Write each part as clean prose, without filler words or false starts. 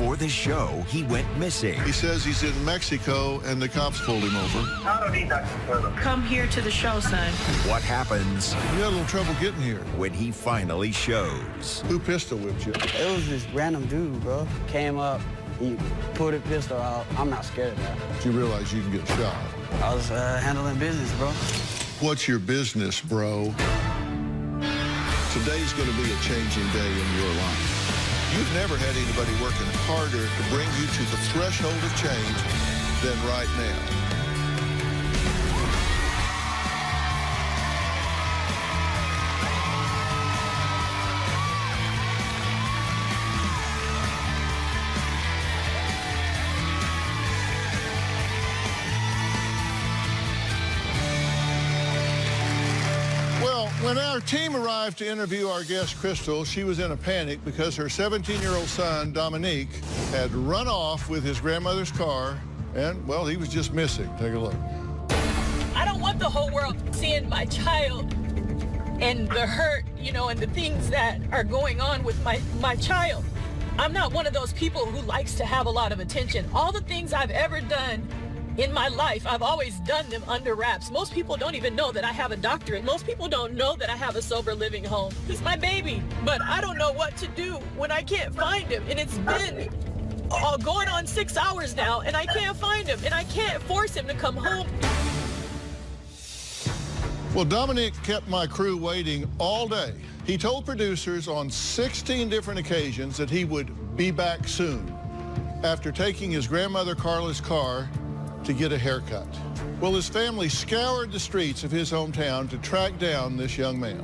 before the show, he went missing. He says he's in Mexico and the cops pulled him over. I don't need Dr. Phil. Come here to the show, son. What happens You had a little trouble getting here. when he finally shows? Who pistol whipped you? It was this random dude, bro. Came up, he pulled a pistol out. I'm not scared of that. You realize you can get shot. I was handling business, bro. What's your business, bro? Today's going to be a changing day in your life. You've never had anybody working harder to bring you to the threshold of change than right now. When our team arrived to interview our guest, Crystal, she was in a panic because her 17-year-old son, Dominique, had run off with his grandmother's car, and, well, he was just missing. Take a look. I don't want the whole world seeing my child and the hurt, you know, and the things that are going on with my child. I'm not one of those people who likes to have a lot of attention. All the things I've ever done in my life, I've always done them under wraps. Most people don't even know that I have a doctorate. Most people don't know that I have a sober living home. He's my baby, but I don't know what to do when I can't find him. And it's been going on 6 hours now, and I can't find him, and I can't force him to come home. Well, Dominic kept my crew waiting all day. He told producers on 16 different occasions that he would be back soon after taking his grandmother Carla's car to get a haircut. Well, his family scoured the streets of his hometown to track down this young man.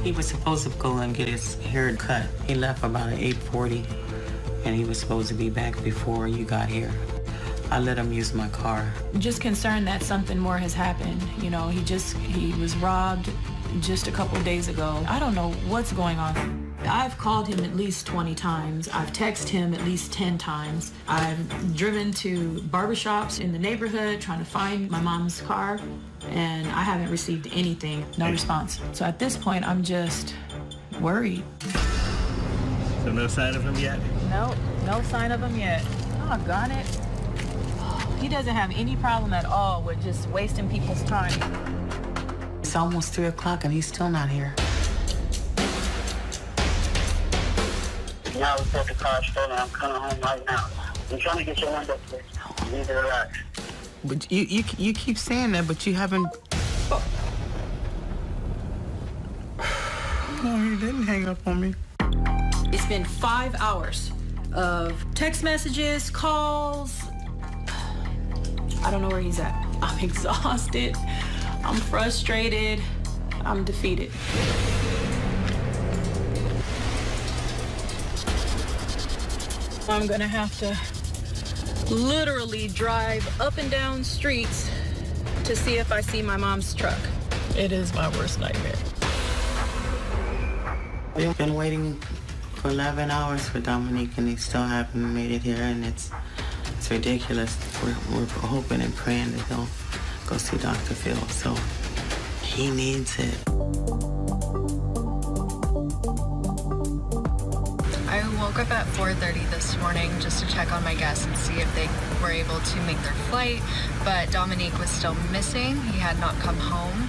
He was supposed to go and get his hair cut. He left about 8:40, and he was supposed to be back before you got here. I let him use my car. Just concerned that something more has happened. You know, he was robbed just a couple days ago. I don't know what's going on. I've called him at least 20 times. I've texted him at least 10 times. I've driven to barbershops in the neighborhood trying to find my mom's car, and I haven't received anything, no response. So at this point, I'm just worried. So no sign of him yet? No sign of him yet. Doggone it. He doesn't have any problem at all with just wasting people's time. It's almost 3 o'clock, and he's still not here. Now we put the car stolen. I'm coming home right now. I'm trying to get your window fixed. You need to relax. But you keep saying that, but you haven't... No, he didn't hang up on me. It's been 5 hours of text messages, calls. I don't know where he's at. I'm exhausted. I'm frustrated. I'm defeated. I'm gonna have to literally drive up and down streets to see if I see my mom's truck. It is my worst nightmare. We've been waiting for 11 hours for Dominique, and he still haven't made it here, and it's ridiculous. We're hoping and praying that he'll go see Dr. Phil, so he needs it. I woke up at 4:30 this morning just to check on my guests and see if they were able to make their flight, but Dominique was still missing. He had not come home.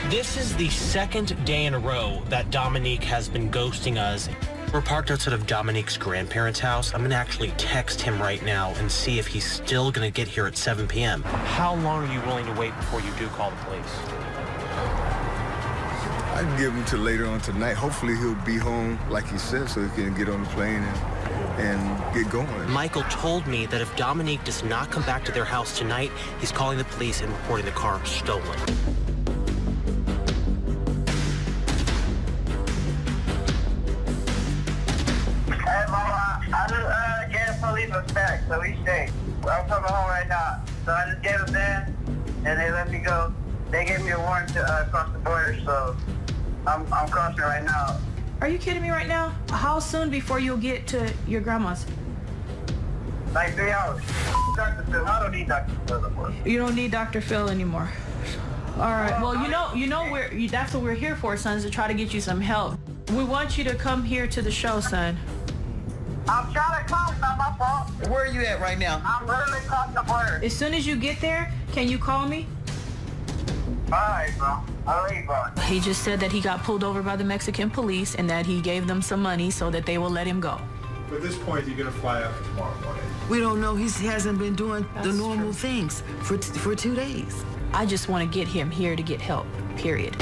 This is the second day in a row that Dominique has been ghosting us. We're parked outside of Dominique's grandparents' house. I'm gonna actually text him right now and see if he's still gonna get here at 7 p.m. How long are you willing to wait before you do call the police? I'd give him till later on tonight. Hopefully he'll be home, like he said, so he can get on the plane and get going. Michael told me that if Dominique does not come back to their house tonight, he's calling the police and reporting the car stolen. Hey, Mama, I just gave the police a back, so he's safe. I'm coming home right now. So I just gave them that, and they let me go. They gave me a warrant to cross the border, so I'm crossing right now. Are you kidding me right now? How soon before you'll get to your grandma's? Like 3 hours. Dr. Phil, I don't need Dr. Phil anymore. You don't need Dr. Phil anymore. All right. Well, that's what we're here for, son, is to try to get you some help. We want you to come here to the show, son. I'm trying to call, it's not my fault. Where are you at right now? I'm literally crossing the border. As soon as you get there, can you call me? All right, bro. I'll leave, bro. He just said that he got pulled over by the Mexican police and that he gave them some money so that they will let him go. At this point, you're going to fly out tomorrow morning. We don't know. He hasn't been doing the normal true. things for 2 days. I just want to get him here to get help, period.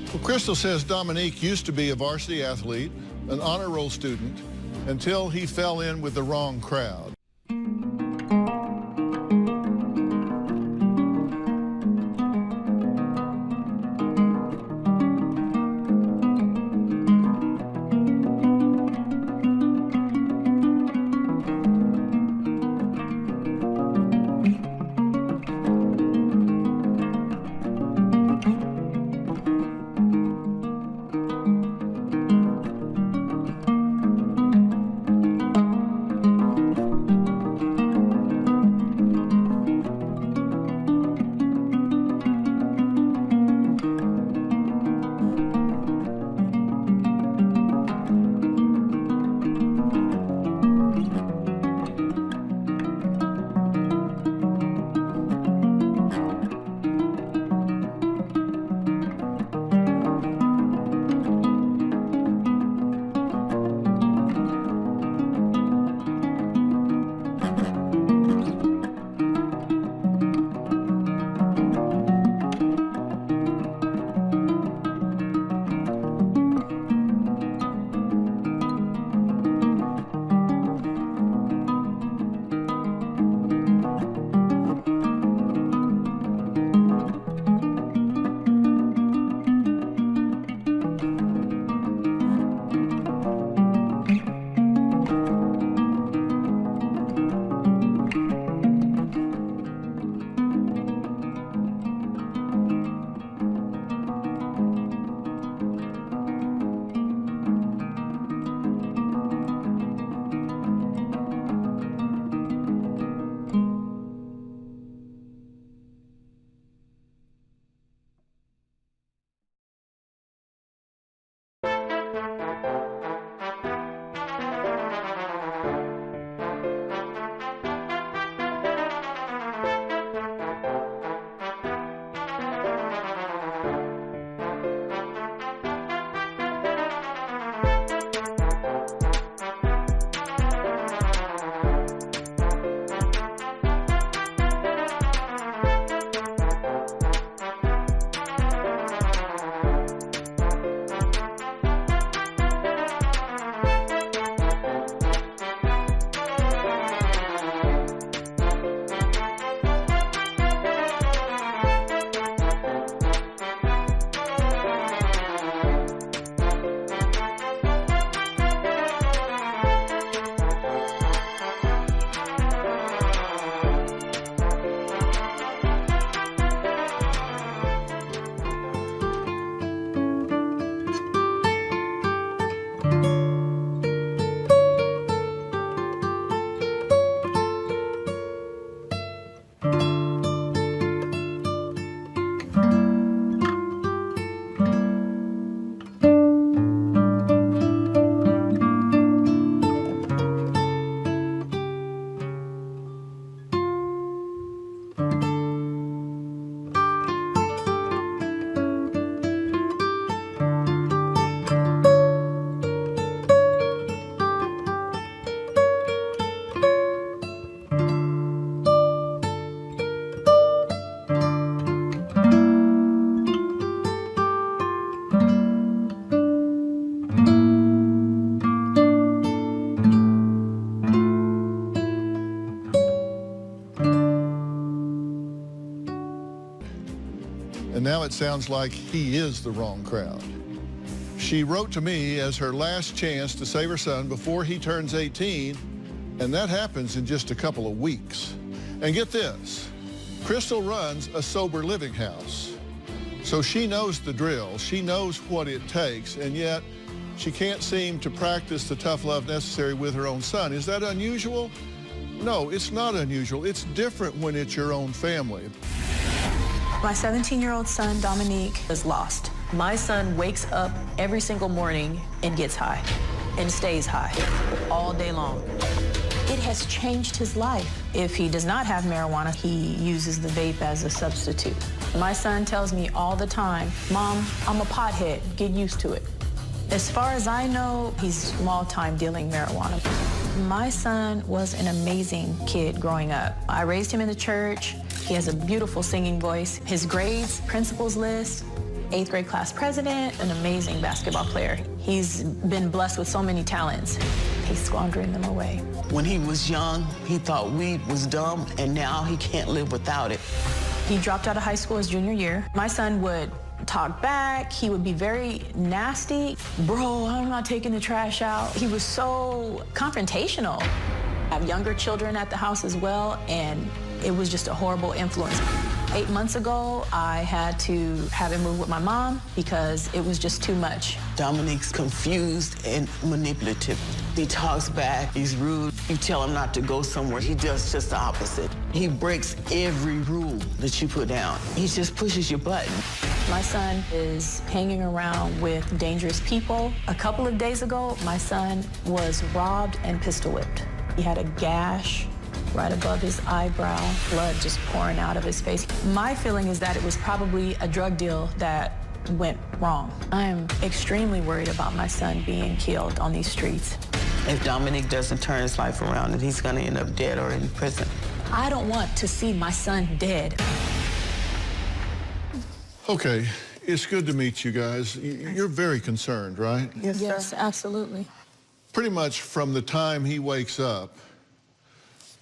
Well, Crystal says Dominique used to be a varsity athlete, an honor roll student, until he fell in with the wrong crowd. And now it sounds like he is the wrong crowd. She wrote to me as her last chance to save her son before he turns 18, and that happens in just a couple of weeks. And get this, Crystal runs a sober living house. So she knows the drill, she knows what it takes, and yet she can't seem to practice the tough love necessary with her own son. Is that unusual? No, it's not unusual. It's different when it's your own family. My 17-year-old son, Dominique, is lost. My son wakes up every single morning and gets high and stays high all day long. It has changed his life. If he does not have marijuana, he uses the vape as a substitute. My son tells me all the time, Mom, I'm a pothead, get used to it. As far as I know, he's small-time dealing marijuana. My son was an amazing kid growing up. I raised him in the church. He has a beautiful singing voice. His grades, principals list, 8th grade class president, an amazing basketball player. He's been blessed with so many talents. He's squandering them away. When he was young, he thought weed was dumb, and now he can't live without it. He dropped out of high school his junior year. My son would talk back. He would be very nasty. Bro, I'm not taking the trash out. He was so confrontational. I have younger children at the house as well, and it was just a horrible influence. 8 months ago, I had to have him move with my mom because it was just too much. Dominique's confused and manipulative. He talks back, he's rude. You tell him not to go somewhere, he does just the opposite. He breaks every rule that you put down. He just pushes your button. My son is hanging around with dangerous people. A couple of days ago, my son was robbed and pistol whipped. He had a gash right above his eyebrow, blood just pouring out of his face. My feeling is that it was probably a drug deal that went wrong. I am extremely worried about my son being killed on these streets. If Dominique doesn't turn his life around, then he's gonna end up dead or in prison. I don't want to see my son dead. Okay, it's good to meet you guys. You're very concerned, right? Yes, sir. Yes, absolutely. Pretty much from the time he wakes up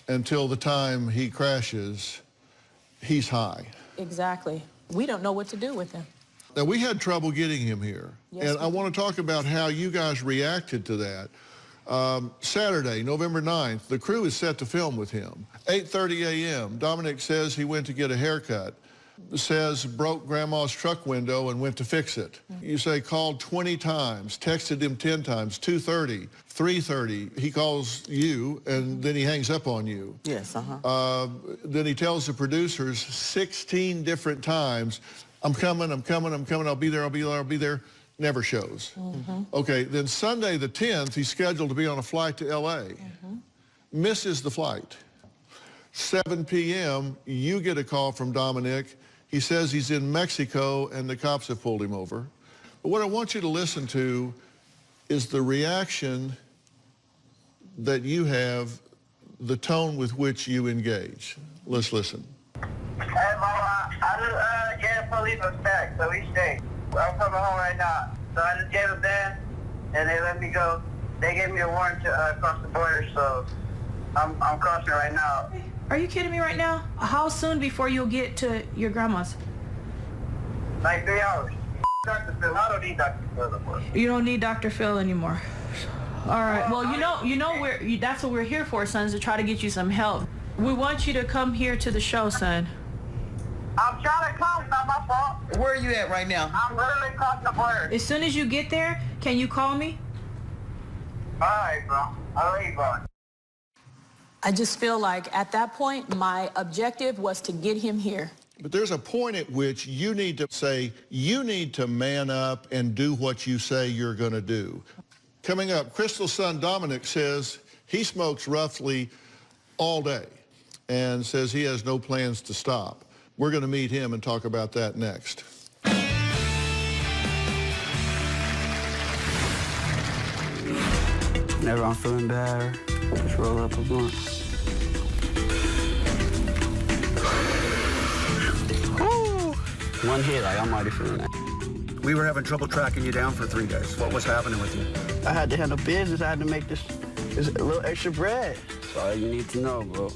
until the time he crashes, he's high. Exactly. We don't know what to do with him. Now, we had trouble getting him here, and I want to talk about how you guys reacted to that. Saturday, November 9th, the crew is set to film with him. 8:30 a.m., Dominic says he went to get a haircut. Says broke grandma's truck window and went to fix it. You say called 20 times, texted him 10 times, 2:30, 3:30. He calls you, and then he hangs up on you. Yes, Then he tells the producers 16 different times, I'm coming, I'm coming, I'm coming, I'll be there, I'll be there, I'll be there. Never shows. Okay, then Sunday the 10th, he's scheduled to be on a flight to LA. Misses the flight. 7 p.m., you get a call from Dominic. He says he's in Mexico and the cops have pulled him over. But what I want you to listen to is the reaction that you have, the tone with which you engage. Let's listen. Hey, Mama, I just gave police a stack, so we stay. I'm coming home right now. So I just gave them that, and they let me go. They gave me a warrant to cross the border, so I'm crossing right now. Are you kidding me right now? How soon before you'll get to your grandma's? Like 3 hours. Dr. Phil, I don't need Dr. Phil anymore. You don't need Dr. Phil anymore. All right. Well, you know that's what we're here for, son, is to try to get you some help. We want you to come here to the show, son. I'm trying to come. It's not my fault. Where are you at right now? I'm literally crossing the border. As soon as you get there, can you call me? All right, bro. I'll let you go. I just feel like at that point, my objective was to get him here. But there's a point at which you need to say, you need to man up and do what you say you're going to do. Coming up, Crystal's son Dominic says he smokes roughly all day and says he has no plans to stop. We're going to meet him and talk about that next. Whenever I'm feeling bad, just roll up a blunt. One hit, like I'm already feeling that. We were having trouble tracking you down for 3 days. What was happening with you? I had to handle business. I had to make this a little extra bread. That's all you need to know, bro.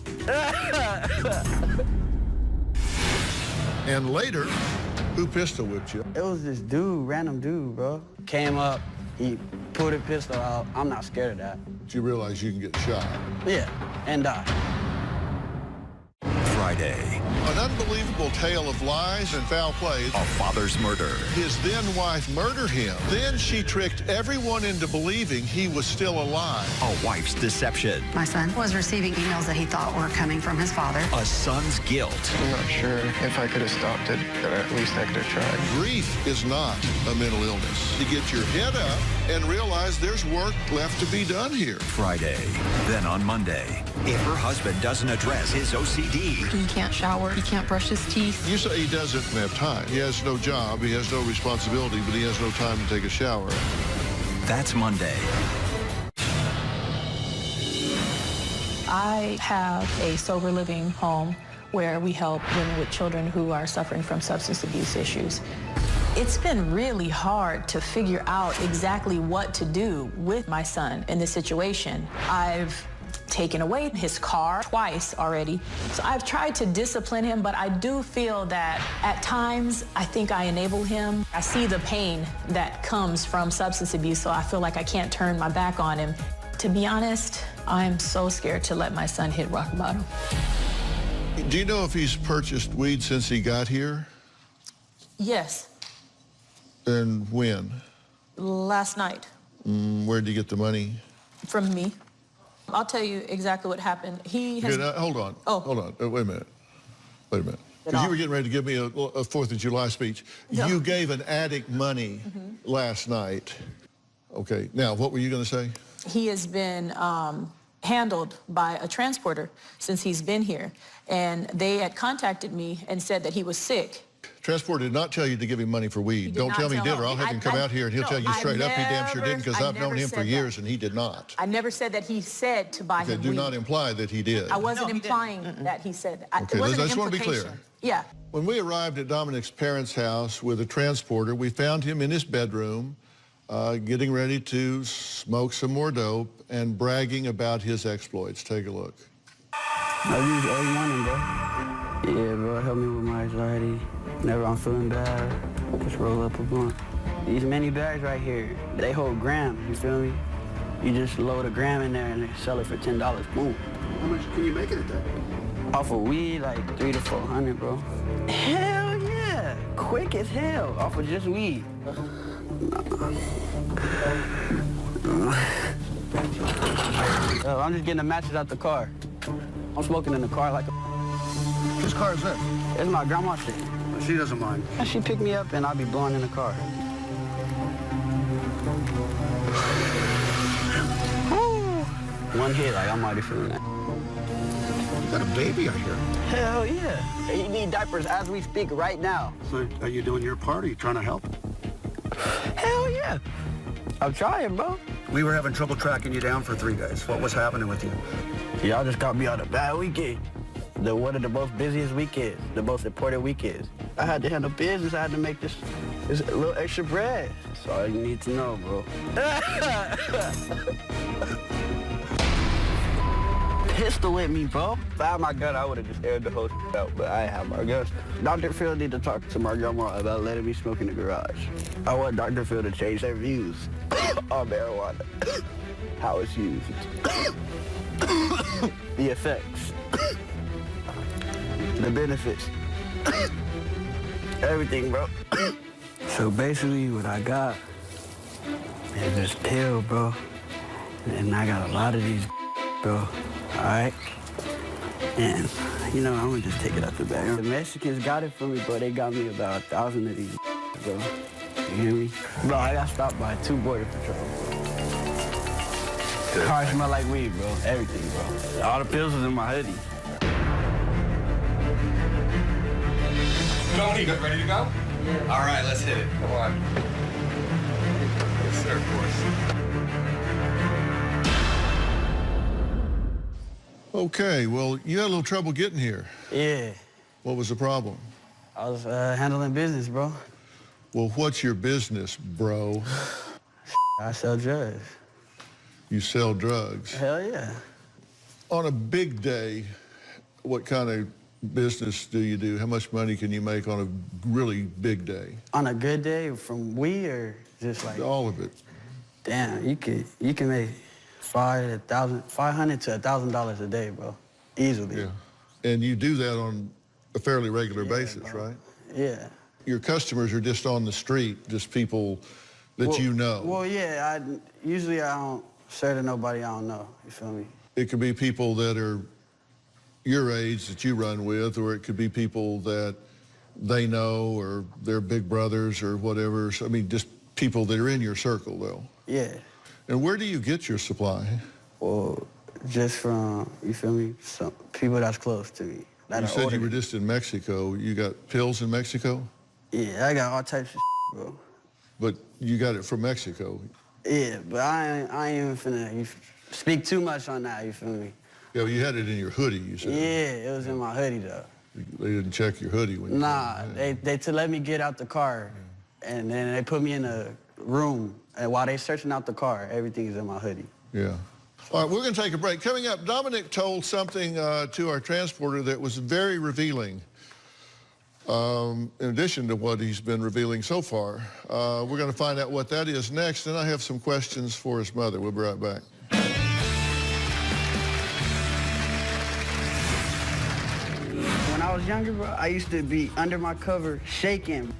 And later, who pistol whipped you? It was this dude, random dude, bro. Came up, he pulled a pistol out. I'm not scared of that. Did you realize you can get shot? Yeah, and die. Friday. An unbelievable tale of lies and foul play. A father's murder. His then-wife murdered him. Then she tricked everyone into believing he was still alive. A wife's deception. My son was receiving emails that he thought were coming from his father. A son's guilt. I'm not sure if I could have stopped it, but at least I could have tried. Grief is not a mental illness. To get your head up and realize there's work left to be done here. Friday. Then on Monday, if her husband doesn't address his OCD. He can't shower. He can't brush his teeth. You say he doesn't have time. He has no job. He has no responsibility, but he has no time to take a shower. That's Monday. I have a sober living home where we help women with children who are suffering from substance abuse issues. It's been really hard to figure out exactly what to do with my son in this situation. I've taken away his car twice already. So I've tried to discipline him, but I do feel that at times I think I enable him. I see the pain that comes from substance abuse, so I feel like I can't turn my back on him. To be honest, I'm so scared to let my son hit rock bottom. Do you know if he's purchased weed since he got here? Yes. And when? Last night. Where'd you get the money? From me. I'll tell you exactly what happened. He has... Hold on. Oh. Hold on. Wait a minute. Because you were getting ready to give me a 4th of July speech. No. You gave an addict money last night. Okay. Now, what were you going to say? He has been handled by a transporter since he's been here. And they had contacted me and said that he was sick. Transporter did not tell you to give him money for weed. Don't tell me he did, or I'll have him come out here and he'll tell you straight up he damn sure didn't, because I've known him for years and he did not. I never said that he said to buy him weed. Do not imply that he did. I wasn't implying that he said that. Okay, I just want to be clear. Yeah. When we arrived at Dominic's parents' house with a transporter, we found him in his bedroom getting ready to smoke some more dope and bragging about his exploits. Take a look. I use every morning, bro. Yeah, bro, help me with my anxiety. Whenever I'm feeling bad, just roll up a blunt. These mini bags right here, they hold gram, you feel me? You just load a gram in there and they sell it for $10, boom. How much can you make it at that? Off of weed, like $300 to $400, bro. Hell yeah, quick as hell, off of just weed. I'm just getting the matches out the car. I'm smoking in the car like a... Whose car is that? It's my grandma's shit. She doesn't mind. And she picked me up and I'll be blowing in the car. One hit, like I'm already feeling that. You got a baby, I hear. Hell yeah. He needs diapers as we speak right now. So are you doing your part? Are you trying to help? Hell yeah. I'm trying, bro. We were having trouble tracking you down for 3 days. What was happening with you? Y'all just caught me on a bad weekend. One of the most busiest weekends, the most important weekends. I had to handle business. I had to make this little extra bread. That's all you need to know, bro. Pistol with me, bro. If I had my gun, I would have just aired the whole out, but I have my gun. Dr. Phil need to talk to my grandma about letting me smoke in the garage. I want Dr. Phil to change their views on marijuana, how it's used, the effects, the benefits, everything, bro. So basically what I got is this pill, bro. And I got a lot of these, bro. All right? And, you know, I'm gonna just take it out the bag. The Mexicans got it for me, bro. They got me about 1,000 of these, bro. You hear me? Bro, I got stopped by 2 border patrols, bro. The car smell like weed, bro. Everything, bro. All the pills was in my hoodie. Tony, you ready to go? Yeah. All right, let's hit it. Come on. Yes, sir, of course. Okay, well, you had a little trouble getting here. Yeah. What was the problem? I was handling business, bro. Well, what's your business, bro? I sell drugs. You sell drugs? Hell yeah. On a big day, what kind of business do you do? How much money can you make on a really big day? On a good day, from weed or just like... All of it. Damn, you can make $500 to $1,000 a day, bro. Easily. Yeah. And you do that on a fairly regular basis, right? Yeah. Your customers are just on the street, just people that you know. Well, yeah, usually I don't say to nobody I don't know, you feel me? It could be people that are your age that you run with, or it could be people that they know, or they're big brothers or whatever. So, I mean, just people that are in your circle, though. Yeah. And where do you get your supply? Well, just from, you feel me, some people that's close to me. You said you were just in Mexico. You got pills in Mexico? Yeah, I got all types of bro. But you got it from Mexico? Yeah, but I ain't even finna speak too much on that, you feel me? Yeah, well, you had it in your hoodie, you said. Yeah, it was in my hoodie, though. They didn't check your hoodie when you Nah, they let me get out the car, and then they put me in a room, and while they searching out the car, everything's in my hoodie. Yeah. All right, we're going to take a break. Coming up, Dominic told something to our transporter that was very revealing, in addition to what he's been revealing so far. We're going to find out what that is next, and I have some questions for his mother. We'll be right back. When I was younger, bro, I used to be under my cover shaking,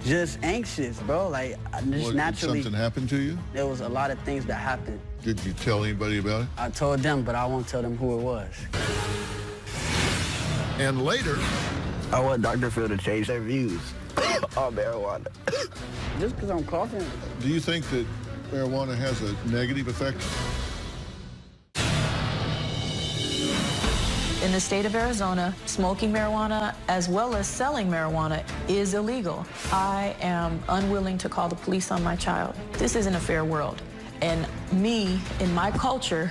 just anxious, bro. Like, just naturally. Did something happen to you? There was a lot of things that happened. Did you tell anybody about it? I told them, but I won't tell them who it was. And later, I want Dr. Phil to change their views on marijuana. Just because I'm coughing. Do you think that marijuana has a negative effect? In the state of Arizona, smoking marijuana as well as selling marijuana is illegal. I am unwilling to call the police on my child. This isn't a fair world. And me, in my culture,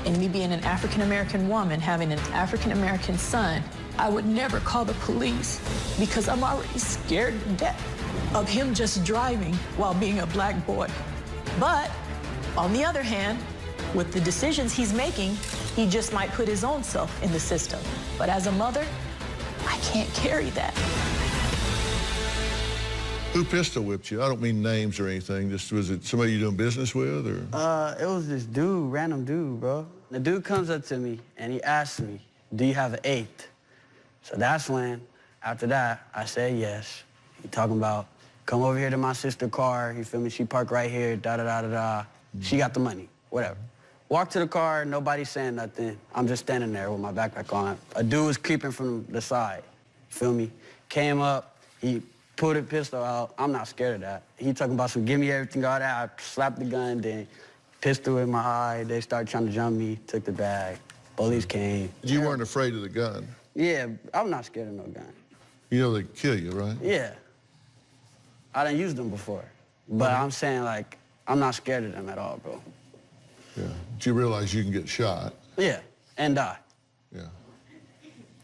and me being an African-American woman, having an African-American son, I would never call the police because I'm already scared to death of him just driving while being a black boy. But on the other hand, with the decisions he's making, he just might put his own self in the system. But as a mother, I can't carry that. Who pistol whipped you? I don't mean names or anything. Just, was it somebody you're doing business with, or? It was this dude, random dude, bro. The dude comes up to me and he asks me, do you have an 8? So that's when, after that, I said yes. He talking about, come over here to my sister's car, you feel me? She parked right here, da-da-da-da-da. She got the money, whatever. Walk to the car, nobody saying nothing. I'm just standing there with my backpack on. A dude was creeping from the side, you feel me? Came up, he pulled a pistol out. I'm not scared of that. He talking about some give me everything, all that. I slapped the gun, then pistol in my eye. They started trying to jump me, took the bag. Police came. You weren't afraid of the gun? Yeah, I'm not scared of no gun. You know they kill you, right? Yeah. I done used them before. But I'm saying, like, I'm not scared of them at all, bro. Yeah. But you realize you can get shot? Yeah, and die. Yeah.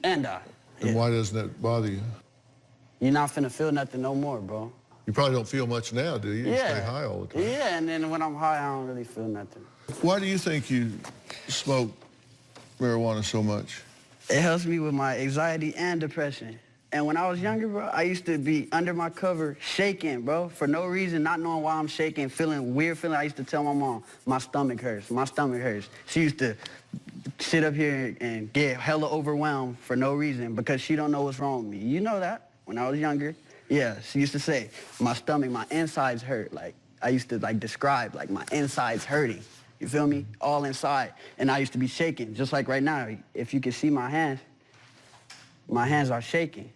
And die. And why doesn't that bother you? You're not finna feel nothing no more, bro. You probably don't feel much now, do you? You stay high all the time. Yeah, and then when I'm high, I don't really feel nothing. Why do you think you smoke marijuana so much? It helps me with my anxiety and depression. And when I was younger, bro, I used to be under my cover shaking, bro, for no reason, not knowing why I'm shaking, feeling weird feeling. I used to tell my mom, my stomach hurts, my stomach hurts. She used to sit up here and get hella overwhelmed for no reason because she don't know what's wrong with me. You know that when I was younger. Yeah, she used to say, my stomach, my insides hurt. Like, I used to, like, describe, like, my insides hurting. You feel me? All inside. And I used to be shaking, just like right now. If you can see my hands are shaking.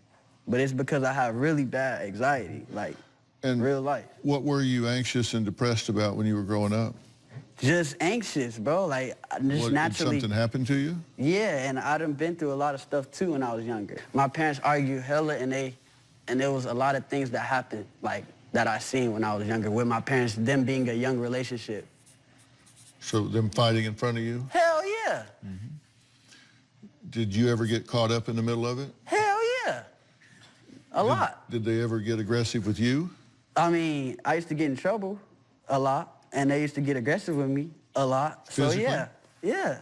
But it's because I have really bad anxiety, like, in real life. What were you anxious and depressed about when you were growing up? Just anxious, bro. Like, just naturally. Did something happen to you? Yeah, and I done been through a lot of stuff, too, when I was younger. My parents argued hella, and there was a lot of things that happened, like, that I seen when I was younger with my parents, them being a young relationship. So them fighting in front of you? Hell yeah. Mm-hmm. Did you ever get caught up in the middle of it? Hell yeah. A lot. Did they ever get aggressive with you? I mean, I used to get in trouble a lot, and they used to get aggressive with me a lot. Physically? So, yeah.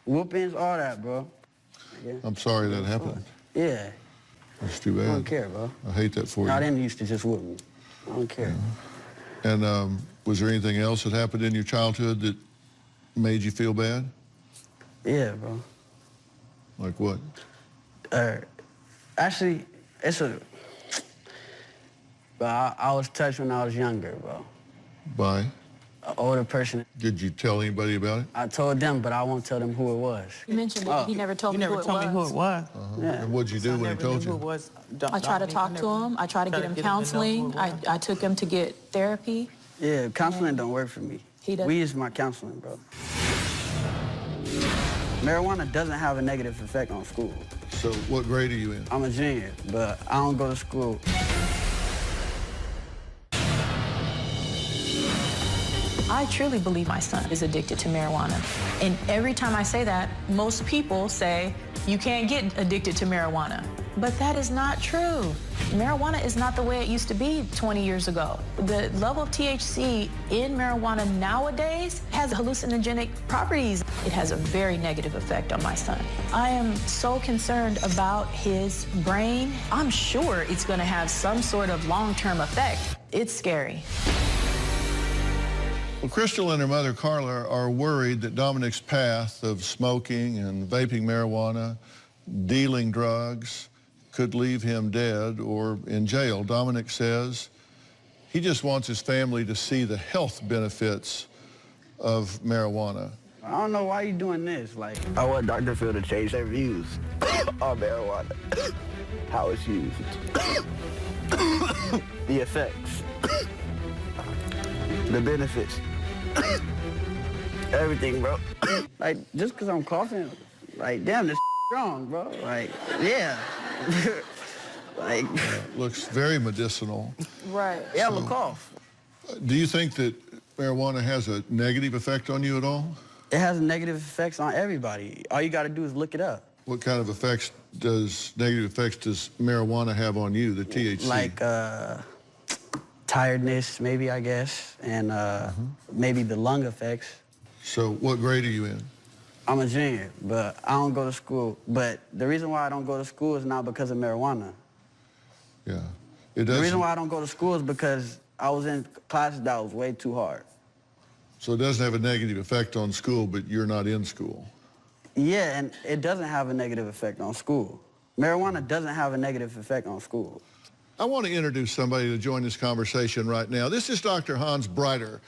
Whoopings, all that, bro. Yeah. I'm sorry that happened. Yeah. That's too bad. I don't care, bro. I hate that for you. No, they used to just whoop me. I don't care. Yeah. And was there anything else that happened in your childhood that made you feel bad? Yeah, bro. Like what? Actually, it's a... But I was touched when I was younger, bro. By? An older person. Did you tell anybody about it? I told them, but I won't tell them who it was. You mentioned it. He never told me who it was. You never told me who it was. Yeah. And what'd you do when he told you? I tried to talk to him. I tried to get him counseling. I took him to get therapy. Yeah, counseling don't work for me. He doesn't. Weed is my counseling, bro. Marijuana doesn't have a negative effect on school. So what grade are you in? I'm a junior, but I don't go to school. I truly believe my son is addicted to marijuana. And every time I say that, most people say, you can't get addicted to marijuana. But that is not true. Marijuana is not the way it used to be 20 years ago. The level of THC in marijuana nowadays has hallucinogenic properties. It has a very negative effect on my son. I am so concerned about his brain. I'm sure it's going to have some sort of long-term effect. It's scary. Well, Crystal and her mother, Carla, are worried that Dominic's path of smoking and vaping marijuana, dealing drugs, could leave him dead or in jail. Dominic says he just wants his family to see the health benefits of marijuana. I don't know why you're doing this. Like, I want Dr. Phil to change their views on marijuana, how it's used, the effects, the benefits, everything, bro. Like, just because I'm coughing, like, damn, this strong, bro. Like, yeah. Like, looks very medicinal. Right. Yeah, I'm a cough. Do you think that marijuana has a negative effect on you at all? It has negative effects on everybody. All you got to do is look it up. What kind of negative effects does marijuana have on you, the THC? Like tiredness, maybe, I guess, and maybe the lung effects. So what grade are you in? I'm a junior, but I don't go to school. But the reason why I don't go to school is not because of marijuana. Yeah. The reason why I don't go to school is because I was in classes that was way too hard. So it doesn't have a negative effect on school, but you're not in school. Yeah, and it doesn't have a negative effect on school. Marijuana doesn't have a negative effect on school. I want to introduce somebody to join this conversation right now. This is Dr. Hans Breiter.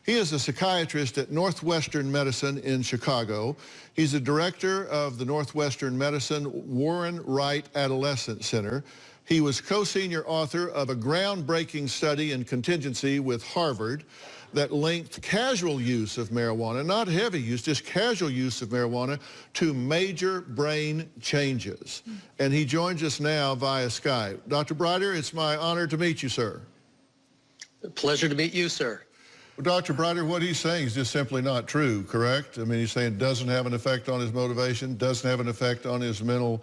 He is a psychiatrist at Northwestern Medicine in Chicago. He's the director of the Northwestern Medicine Warren Wright Adolescent Center. He was co-senior author of a groundbreaking study in contingency with Harvard that linked casual use of marijuana, not heavy use, just casual use of marijuana, to major brain changes. And he joins us now via Skype. Dr. Breiter, it's my honor to meet you, sir. A pleasure to meet you, sir. Well, Dr. Breiter, what he's saying is just simply not true, correct? I mean, he's saying it doesn't have an effect on his motivation, doesn't have an effect on his mental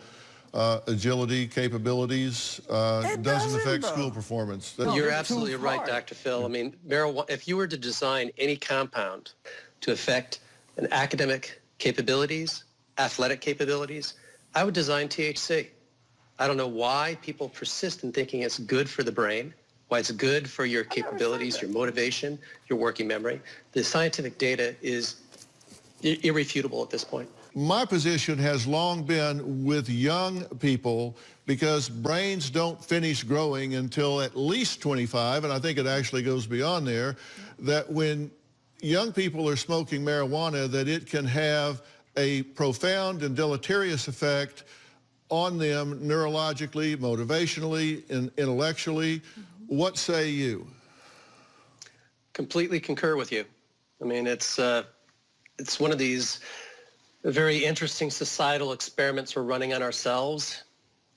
agility, capabilities, doesn't affect school performance. You're absolutely right, Dr. Phil. I mean, marijuana, if you were to design any compound to affect an academic capabilities, athletic capabilities, I would design THC. I don't know why people persist in thinking it's good for the brain, why it's good for your capabilities, your motivation, your working memory. The scientific data is irrefutable at this point. My position has long been with young people because brains don't finish growing until at least 25, and I think it actually goes beyond there, that when young people are smoking marijuana, that it can have a profound and deleterious effect on them neurologically, motivationally, and intellectually. What say you? Completely concur with you. I mean, it's one of these very interesting societal experiments we're running on ourselves.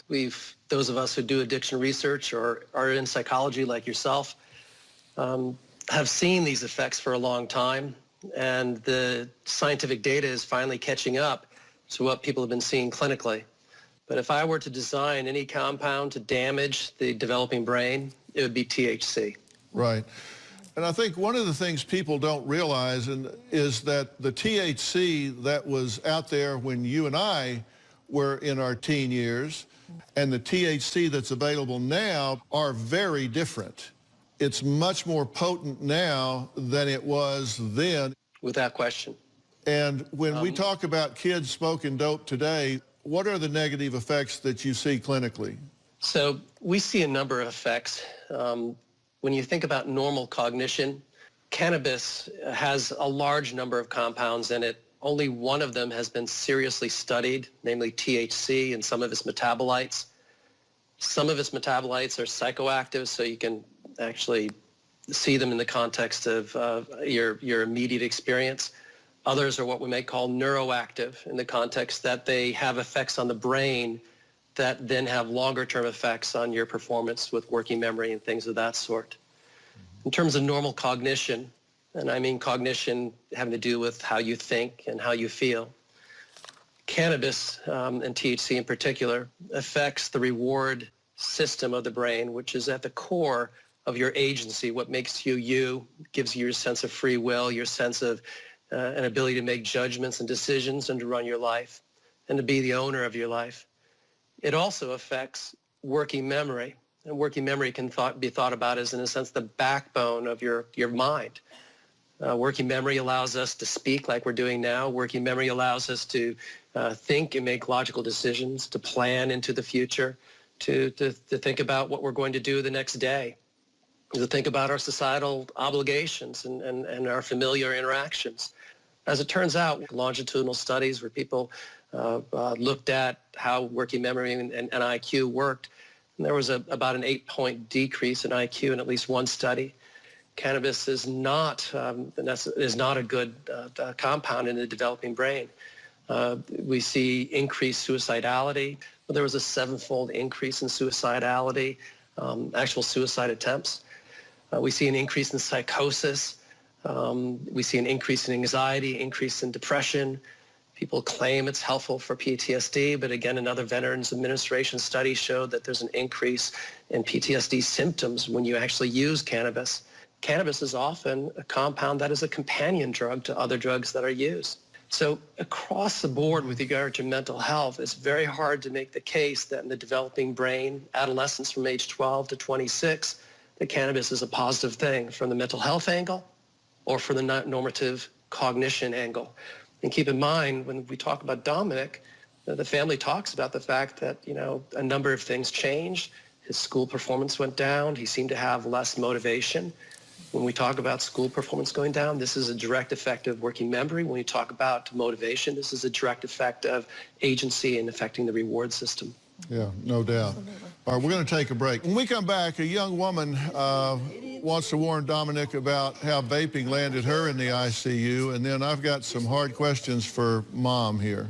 Those of us who do addiction research or are in psychology like yourself, have seen these effects for a long time, and the scientific data is finally catching up to what people have been seeing clinically. But if I were to design any compound to damage the developing brain, it would be THC. Right. And I think one of the things people don't realize is that the THC that was out there when you and I were in our teen years and the THC that's available now are very different. It's much more potent now than it was then. Without question. And when we talk about kids smoking dope today, what are the negative effects that you see clinically? So we see a number of effects. When you think about normal cognition, cannabis has a large number of compounds in it. Only one of them has been seriously studied, namely THC and some of its metabolites. Some of its metabolites are psychoactive, so you can actually see them in the context of your immediate experience. Others are what we may call neuroactive in the context that they have effects on the brain that then have longer-term effects on your performance with working memory and things of that sort. In terms of normal cognition, and I mean cognition having to do with how you think and how you feel, cannabis, and THC in particular, affects the reward system of the brain, which is at the core of your agency, what makes you you, gives you your sense of free will, your sense of an ability to make judgments and decisions and to run your life and to be the owner of your life. It also affects working memory, and working memory can be thought about as, in a sense, the backbone of your mind. Working memory allows us to speak like we're doing now. Working memory allows us to think and make logical decisions, to plan into the future, to think about what we're going to do the next day, to think about our societal obligations and our familiar interactions. As it turns out, longitudinal studies where people looked at how working memory and IQ worked, and there was about an 8-point decrease in IQ in at least one study. Cannabis is not a good compound in the developing brain. We see increased suicidality. There was a 7-fold increase in suicidality, actual suicide attempts. We see an increase in psychosis. We see an increase in anxiety, increase in depression. People claim it's helpful for PTSD, but again, another Veterans Administration study showed that there's an increase in PTSD symptoms when you actually use cannabis. Cannabis is often a compound that is a companion drug to other drugs that are used. So across the board with regard to mental health, it's very hard to make the case that in the developing brain, adolescents from age 12 to 26, that cannabis is a positive thing from the mental health angle or from the normative cognition angle. And keep in mind, when we talk about Dominic, the family talks about the fact that, a number of things changed. His school performance went down. He seemed to have less motivation. When we talk about school performance going down, this is a direct effect of working memory. When we talk about motivation, this is a direct effect of agency and affecting the reward system. Yeah, no doubt. All right, we're going to take a break. When we come back, a young woman wants to warn Dominic about how vaping landed her in the ICU, and then I've got some hard questions for Mom here.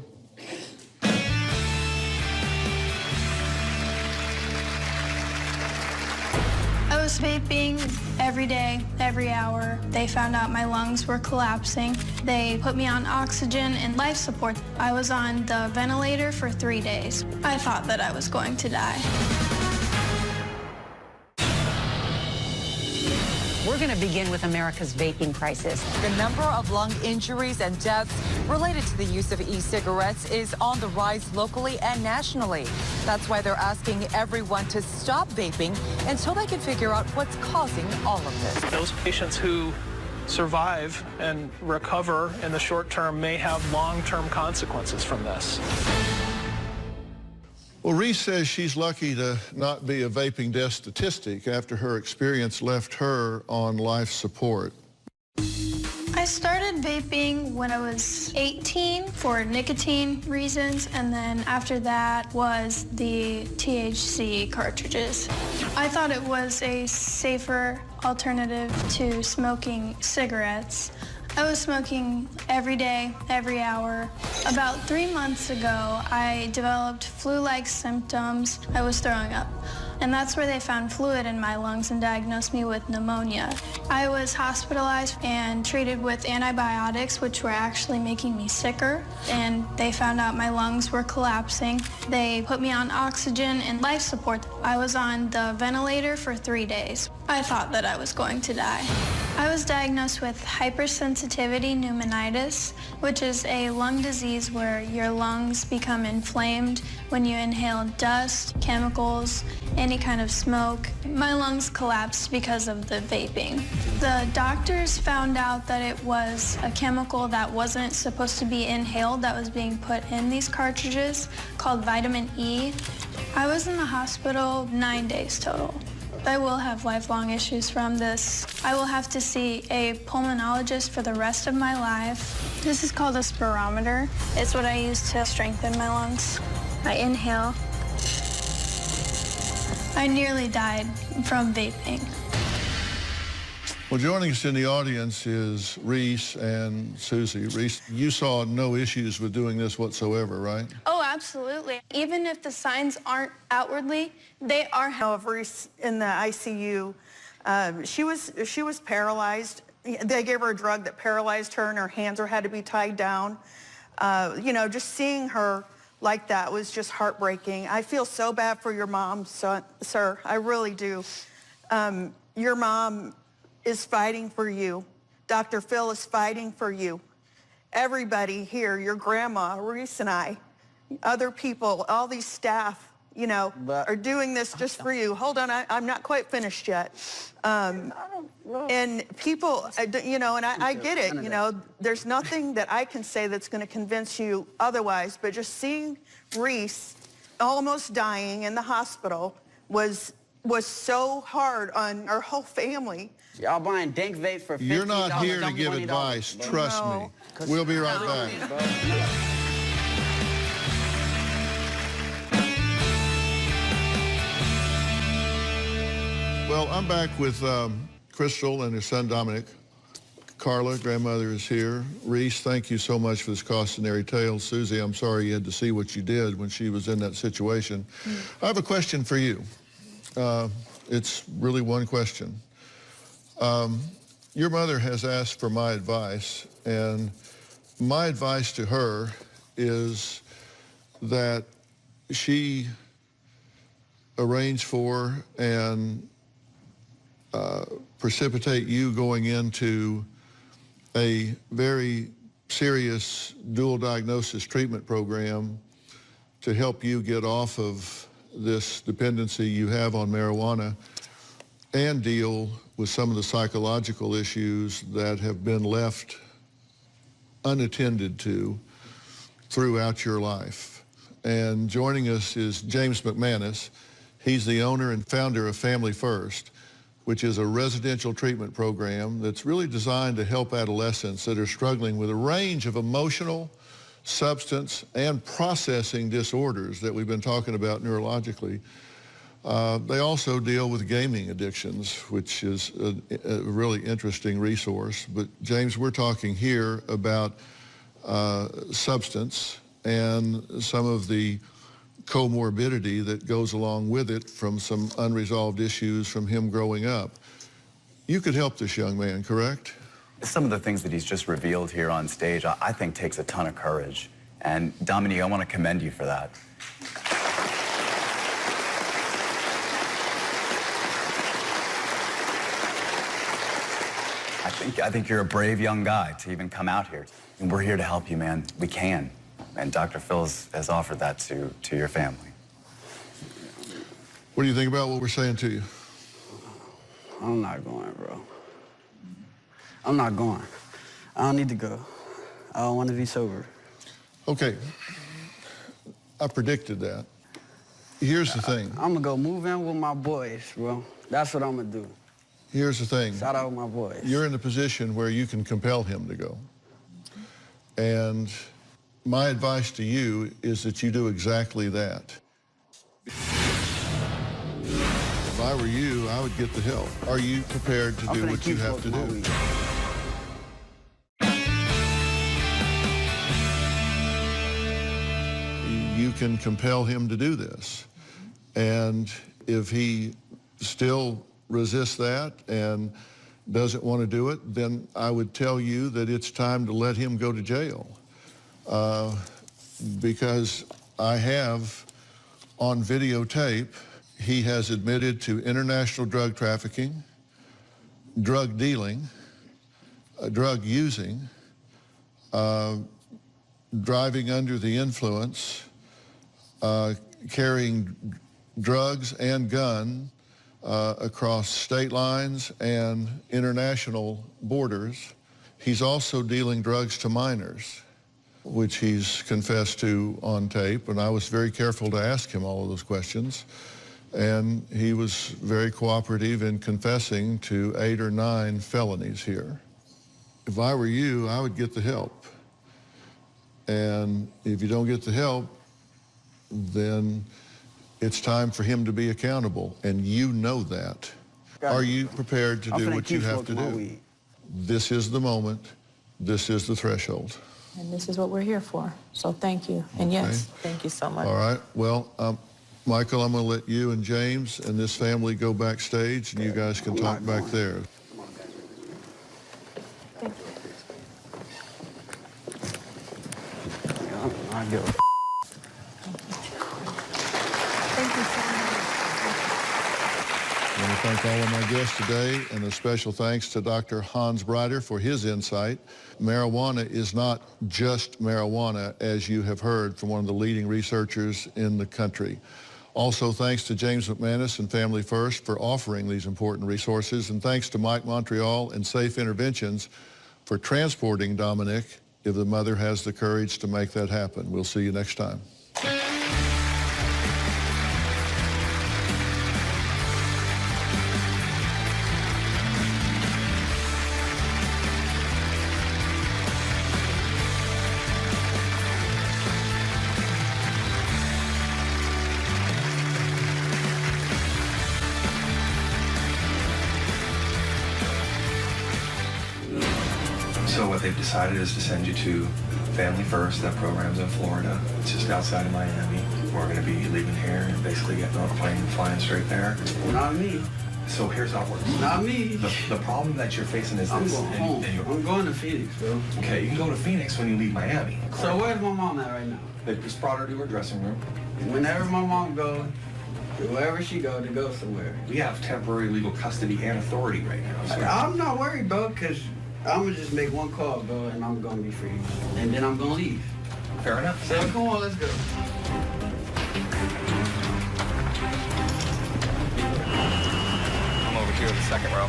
I was vaping every day, every hour. They found out my lungs were collapsing. They put me on oxygen and life support. I was on the ventilator for 3 days. I thought that I was going to die. We're going to begin with America's vaping crisis. The number of lung injuries and deaths related to the use of e-cigarettes is on the rise locally and nationally. That's why they're asking everyone to stop vaping until they can figure out what's causing all of this. Those patients who survive and recover in the short term may have long-term consequences from this. Well, Reese says she's lucky to not be a vaping death statistic after her experience left her on life support. I started vaping when I was 18 for nicotine reasons, and then after that was the THC cartridges. I thought it was a safer alternative to smoking cigarettes. I was smoking every day, every hour. About 3 months ago, I developed flu-like symptoms. I was throwing up. And that's where they found fluid in my lungs and diagnosed me with pneumonia. I was hospitalized and treated with antibiotics, which were actually making me sicker. And they found out my lungs were collapsing. They put me on oxygen and life support. I was on the ventilator for 3 days. I thought that I was going to die. I was diagnosed with hypersensitivity pneumonitis, which is a lung disease where your lungs become inflamed when you inhale dust, chemicals, any kind of smoke. My lungs collapsed because of the vaping. The doctors found out that it was a chemical that wasn't supposed to be inhaled that was being put in these cartridges called vitamin E. I was in the hospital 9 days total. I will have lifelong issues from this. I will have to see a pulmonologist for the rest of my life. This is called a spirometer. It's what I use to strengthen my lungs. I inhale. I nearly died from vaping. Well, joining us in the audience is Reese and Susie. Reese, you saw no issues with doing this whatsoever, right? Oh, absolutely. Even if the signs aren't outwardly, they are. Of Reese in the ICU, she was paralyzed. They gave her a drug that paralyzed her, and her hands had to be tied down. You know, just seeing her like that was just heartbreaking. I feel so bad for your mom, sir. I really do. Your mom is fighting for you. Dr. Phil is fighting for you. Everybody here, your grandma, Reese and I, other people, all these staff, you know, are doing this just for you. Hold on, I'm not quite finished yet. And people, you know, and I get it, you know, there's nothing that I can say that's going to convince you otherwise, but just seeing Reese almost dying in the hospital was so hard on our whole family. Y'all buying dank vapes for $15. You're not here to give advice, trust me. We'll be right back. Well, I'm back with Crystal and her son Dominic. Carla, grandmother, is here. Reese, thank you so much for this cautionary tale. Susie, I'm sorry you had to see what you did when she was in that situation. I have a question for you. It's really one question. Your mother has asked for my advice, and my advice to her is that she arrange for and precipitate you going into a very serious dual diagnosis treatment program to help you get off of this dependency you have on marijuana and deal with some of the psychological issues that have been left unattended to throughout your life. And joining us is James McManus. He's the owner and founder of Family First, which is a residential treatment program that's really designed to help adolescents that are struggling with a range of emotional, substance, and processing disorders that we've been talking about neurologically. They also deal with gaming addictions, which is a really interesting resource. But James, we're talking here about substance and some of the comorbidity that goes along with it from some unresolved issues from him growing up. You could help this young man, correct? Some of the things that he's just revealed here on stage, I think takes a ton of courage. And Dominique, I want to commend you for that. I think you're a brave young guy to even come out here. And we're here to help you, man. We can. And Dr. Phil has offered that to your family. What do you think about what we're saying to you? I'm not going, bro. I'm not going. I don't need to go. I don't want to be sober. Okay. I predicted that. Here's the thing. I'm going to go move in with my boys, bro. That's what I'm going to do. Here's the thing. Shout out my boys. You're in a position where you can compel him to go. And my advice to you is that you do exactly that. If I were you, I would get the help. Are you prepared to do what you have to do? You can compel him to do this. And if he still resists that and doesn't want to do it, then I would tell you that it's time to let him go to jail. Because I have on videotape, he has admitted to international drug trafficking, drug dealing, drug using, driving under the influence, carrying drugs and gun across state lines and international borders. He's also dealing drugs to minors, which he's confessed to on tape, and I was very careful to ask him all of those questions. And he was very cooperative in confessing to 8 or 9 felonies here. If I were you, I would get the help. And if you don't get the help, then it's time for him to be accountable, and you know that. Are you prepared to do what you have to do? This is the moment. This is the threshold. And this is what we're here for. So thank you. And yes, thank you so much. All right. Well, Michael, I'm going to let you and James and this family go backstage, and you guys can talk back there. Thank you. I give a Thank you so much. I want to thank all of my guests today, and a special thanks to Dr. Hans Breiter for his insight. Marijuana is not just marijuana, as you have heard from one of the leading researchers in the country. Also, thanks to James McManus and Family First for offering these important resources, and thanks to Mike Montreal and Safe Interventions for transporting Dominic if the mother has the courage to make that happen. We'll see you next time. So what they've decided is to send you to Family First. That program's in Florida. It's just outside of Miami. We're going to be leaving here and basically getting on a plane and flying straight there. Not me. So here's how it works. Not me. The problem that you're facing is I'm this. going home. I'm going to Phoenix, bro. Okay, you can go to Phoenix when you leave Miami. So where's my mom at right now? They just brought her to her dressing room. Whenever my mom goes, wherever she goes, to go somewhere. We have temporary legal custody and authority right now. So I'm not worried, bro, because I'm going to just make one call, bro, and I'm going to be free. And then I'm going to leave. Fair enough. So come on, let's go. I'm over here in the second row.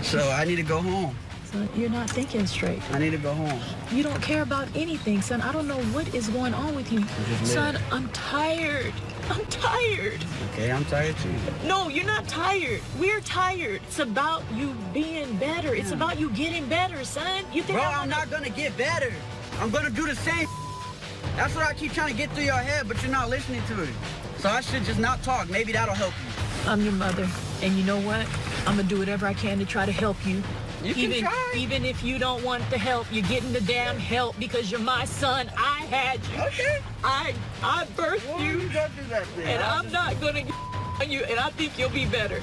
So I need to go home. Son, you're not thinking straight. I need to go home. You don't care about anything, son. I don't know what is going on with you. Son, I'm tired. I'm tired. Okay, I'm tired too. No, you're not tired. We're tired. It's about you being better. It's about you getting better, son. You think I'm not gonna get better. I'm gonna do the same. That's what I keep trying to get through your head, but you're not listening to it. So I should just not talk. Maybe that'll help you. I'm your mother, and you know what? I'm gonna do whatever I can to try to help you. You can try. Even if you don't want the help, you're getting the damn help because you're my son. I had you. Okay. I birthed you. You don't do that thing. And I'm not gonna get on you, and I think you'll be better.